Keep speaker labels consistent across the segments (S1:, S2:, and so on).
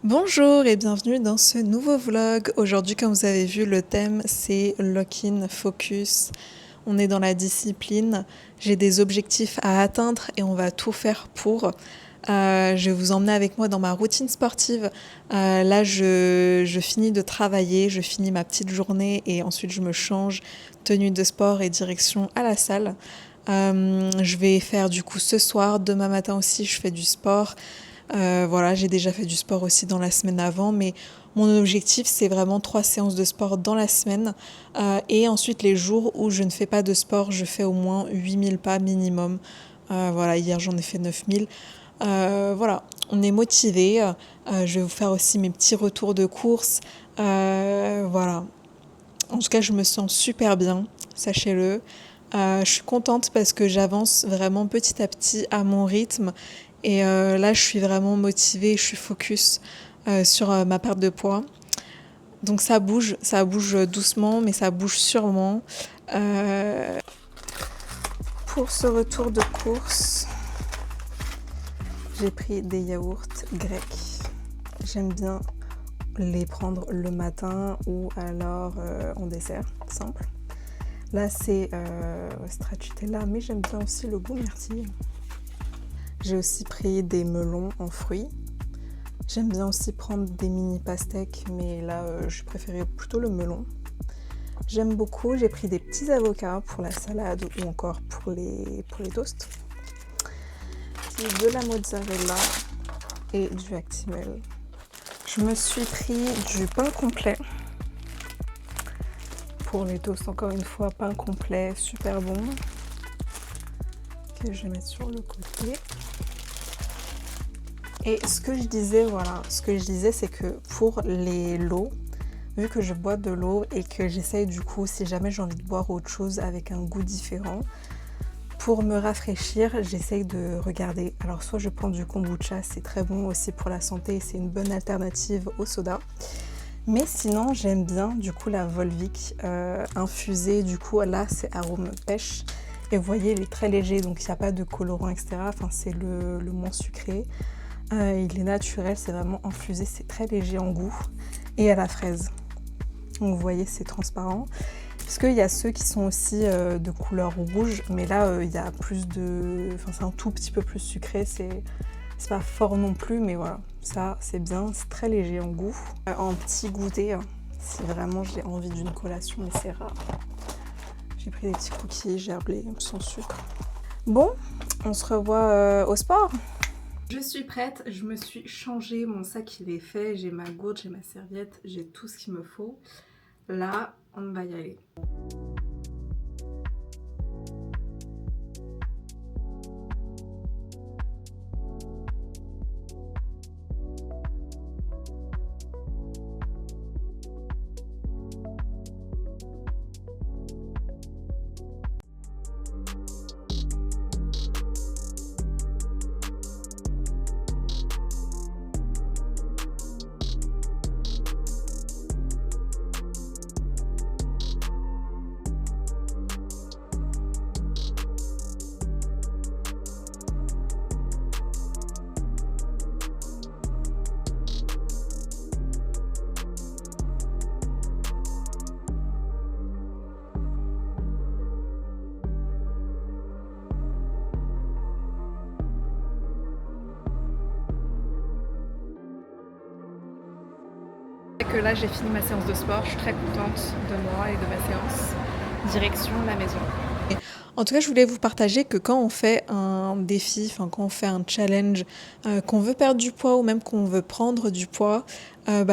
S1: Bonjour et bienvenue dans ce nouveau vlog. Aujourd'hui, comme vous avez vu, le thème c'est Lock-in Focus. On est dans la discipline. J'ai des objectifs à atteindre et on va tout faire pour. Je vais vous emmener avec moi dans ma routine sportive. Là, je finis de travailler, je finis ma petite journée et ensuite je me change, tenue de sport et direction à la salle. Je vais faire du coup ce soir, demain matin aussi, je fais du sport. Voilà, j'ai déjà fait du sport aussi dans la semaine avant, mais mon objectif, c'est vraiment 3 séances de sport dans la semaine. Et ensuite, les jours où je ne fais pas de sport, je fais au moins 8 000 pas minimum. Voilà, hier, j'en ai fait 9 000. Voilà, on est motivé. Je vais vous faire aussi mes petits retours de course. Voilà. En tout cas, je me sens super bien, sachez-le. Je suis contente parce que j'avance vraiment petit à petit à mon rythme. Et là, je suis vraiment motivée, je suis focus sur ma perte de poids. Donc ça bouge doucement, mais ça bouge sûrement. Pour ce retour de course, j'ai pris des yaourts grecs. J'aime bien les prendre le matin ou alors en dessert, simple. Là, c'est stracciatella, mais j'aime bien aussi le goût myrtille. J'ai aussi pris des melons en fruits. J'aime bien aussi prendre des mini pastèques, mais là, je préférais plutôt le melon. J'aime beaucoup, j'ai pris des petits avocats pour la salade ou encore pour les toasts. De la mozzarella et du Actimel. Je me suis pris du pain complet. Pour les toasts, encore une fois, pain complet, super bon. Que je vais mettre sur le côté. Et ce que je disais, c'est que pour l'eau, vu que je bois de l'eau et que j'essaye du coup, si jamais j'ai envie de boire autre chose avec un goût différent, pour me rafraîchir, j'essaye de regarder. Alors soit je prends du kombucha, c'est très bon aussi pour la santé, c'est une bonne alternative au soda. Mais sinon, j'aime bien du coup la Volvic infusée, du coup là c'est arôme pêche. Et vous voyez, il est très léger, donc il n'y a pas de colorant, etc. Enfin, c'est le moins sucré. Il est naturel, c'est vraiment infusé, c'est très léger en goût. Et à la fraise. Donc vous voyez, c'est transparent. Parce qu'il y a ceux qui sont aussi de couleur rouge, mais là, il y a plus de... Enfin, c'est un tout petit peu plus sucré, c'est pas fort non plus, mais voilà. Ça, c'est bien, c'est très léger en goût. En petit goûter, si vraiment j'ai envie d'une collation, mais c'est rare. J'ai pris des petits cookies gerblés sans sucre. Bon, on se revoit au sport. Je suis prête, je me suis changée, mon sac il est fait, j'ai ma gourde, j'ai ma serviette, j'ai tout ce qu'il me faut. Là, on va y aller. Que là j'ai fini ma séance de sport, je suis très contente de moi et de ma séance. Direction la maison. En tout cas, je voulais vous partager que quand on fait un défi, enfin quand on fait un challenge, qu'on veut perdre du poids ou même qu'on veut prendre du poids,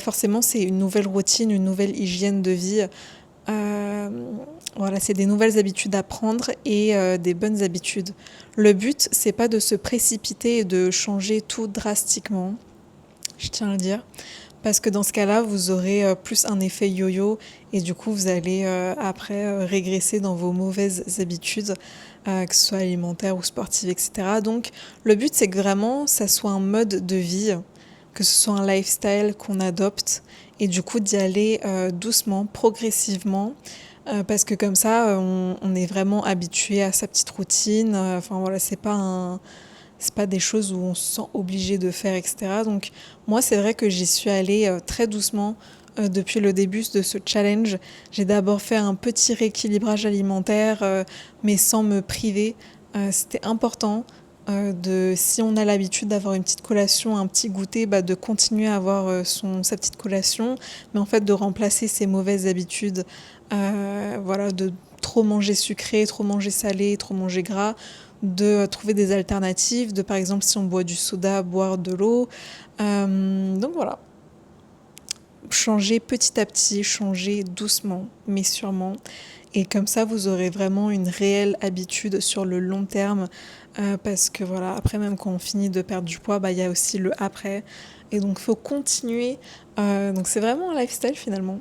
S1: forcément c'est une nouvelle routine, une nouvelle hygiène de vie. Voilà, c'est des nouvelles habitudes à prendre et des bonnes habitudes. Le but, c'est pas de se précipiter et de changer tout drastiquement, je tiens à le dire. Parce que dans ce cas-là, vous aurez plus un effet yo-yo et du coup, vous allez après régresser dans vos mauvaises habitudes, que ce soit alimentaires ou sportives, etc. Donc, le but, c'est que vraiment, ça soit un mode de vie, que ce soit un lifestyle qu'on adopte et du coup, d'y aller doucement, progressivement. Parce que comme ça, on est vraiment habitué à sa petite routine. Enfin voilà, c'est pas des choses où on se sent obligé de faire, etc. Donc moi, c'est vrai que j'y suis allée très doucement depuis le début de ce challenge. J'ai d'abord fait un petit rééquilibrage alimentaire, mais sans me priver. C'était important si on a l'habitude d'avoir une petite collation, un petit goûter, de continuer à avoir sa petite collation, mais en fait de remplacer ces mauvaises habitudes, voilà, de trop manger sucré, trop manger salé, trop manger gras, de trouver des alternatives, de par exemple si on boit du soda, boire de l'eau. Donc voilà, changer petit à petit, changer doucement mais sûrement. Et comme ça, vous aurez vraiment une réelle habitude sur le long terme. Parce que voilà, après, même quand on finit de perdre du poids, il y a aussi le après. Et donc, il faut continuer. Donc, c'est vraiment un lifestyle finalement.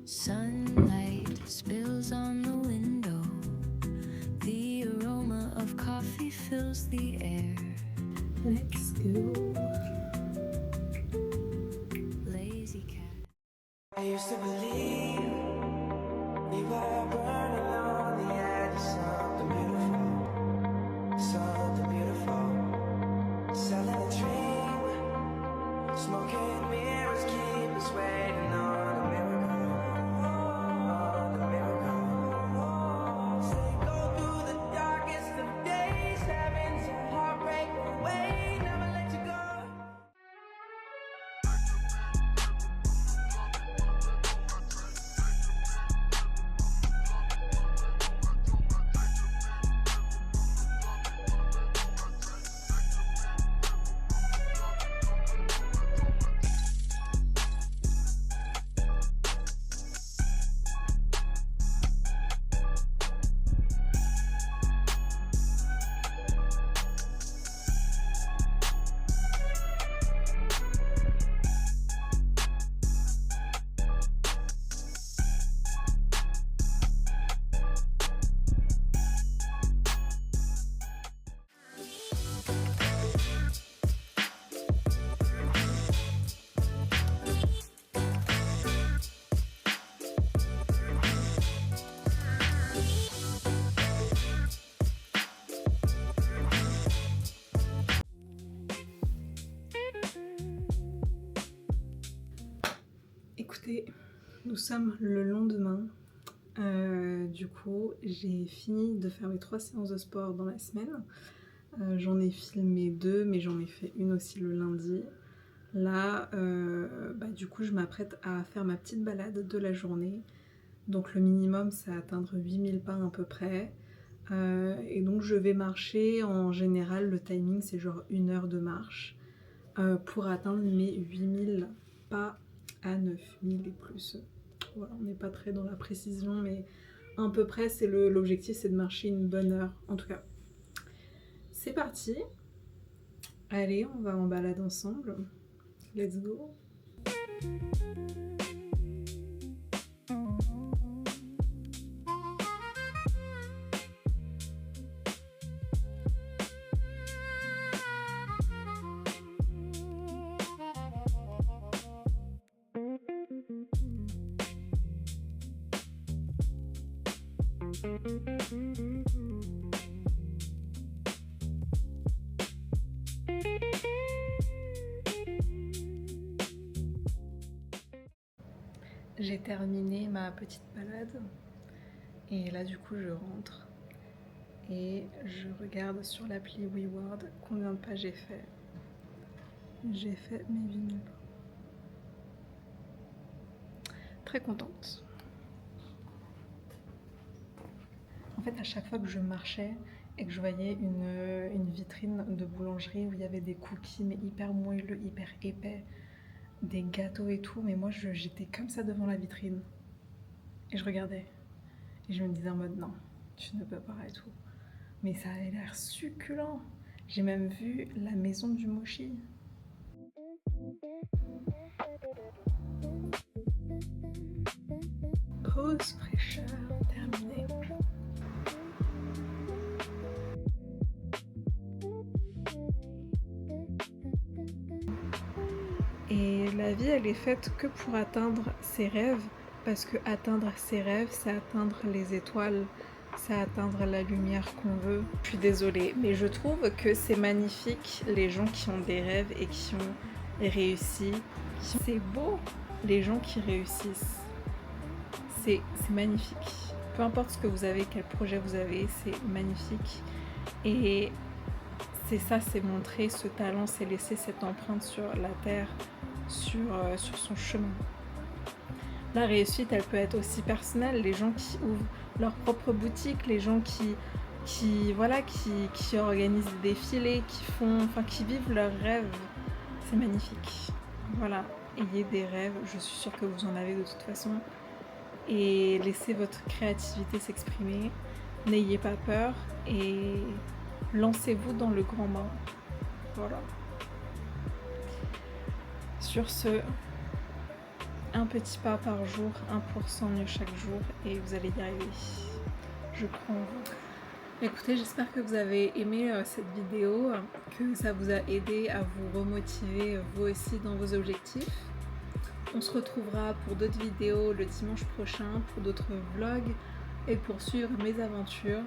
S2: Sunlight spills on the window. The aroma of coffee fills the air.
S1: Let's go.
S2: Lazy cat.
S3: I used to believe we were burning on the edge of something beautiful, something beautiful. Selling a dream, smoking mirrors keep us waiting on a miracle, on a miracle. Say go through the darkest of days, having some heartbreak away, never let you go.
S1: Écoutez, nous sommes le lendemain. Du coup, j'ai fini de faire mes 3 séances de sport dans la semaine. J'en ai filmé 2, mais j'en ai fait une aussi le lundi. Là, du coup, je m'apprête à faire ma petite balade de la journée. Donc le minimum, c'est atteindre 8000 pas à peu près. Et donc je vais marcher. En général, le timing, c'est genre 1 heure de marche pour atteindre mes 8000 pas à 9000 et plus. Voilà, on n'est pas très dans la précision, mais à peu près, c'est l'objectif, c'est de marcher une bonne heure. En tout cas, c'est parti. Allez, on va en balade ensemble. Let's go. J'ai terminé ma petite balade et là du coup je rentre et je regarde sur l'appli WeWord combien de pas j'ai fait. J'ai fait mes 8000 pas. Très contente. En fait, à chaque fois que je marchais et que je voyais une vitrine de boulangerie où il y avait des cookies mais hyper moelleux, hyper épais, des gâteaux et tout, mais moi j'étais comme ça devant la vitrine et je regardais et je me disais en mode non, tu ne peux pas et tout, mais ça avait l'air succulent. J'ai même vu la maison du mochi. Pause fraîcheur terminée. Et la vie, elle est faite que pour atteindre ses rêves, parce que atteindre ses rêves, c'est atteindre les étoiles, c'est atteindre la lumière qu'on veut. Je suis désolée, mais je trouve que c'est magnifique les gens qui ont des rêves et qui ont réussi. C'est beau, les gens qui réussissent. C'est magnifique. Peu importe ce que vous avez, quel projet vous avez, c'est magnifique. Et c'est ça, c'est montrer ce talent, c'est laisser cette empreinte sur la terre, sur son chemin. La réussite, elle peut être aussi personnelle. Les gens qui ouvrent leur propre boutique, les gens qui organisent des défilés, qui vivent leurs rêves, c'est magnifique. Voilà, ayez des rêves, je suis sûre que vous en avez de toute façon. Et laissez votre créativité s'exprimer. N'ayez pas peur et lancez-vous dans le grand bain. Voilà. Sur ce, un petit pas par jour, 1% mieux chaque jour et vous allez y arriver. Je crois en vous. Écoutez, j'espère que vous avez aimé cette vidéo, que ça vous a aidé à vous remotiver vous aussi dans vos objectifs. On se retrouvera pour d'autres vidéos le dimanche prochain, pour d'autres vlogs et pour suivre mes aventures.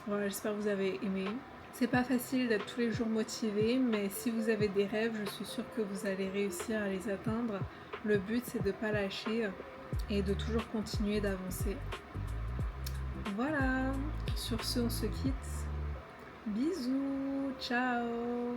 S1: Voilà, j'espère que vous avez aimé. C'est pas facile d'être tous les jours motivé, mais si vous avez des rêves, je suis sûre que vous allez réussir à les atteindre. Le but, c'est de pas lâcher et de toujours continuer d'avancer. Voilà, sur ce, on se quitte. Bisous, ciao!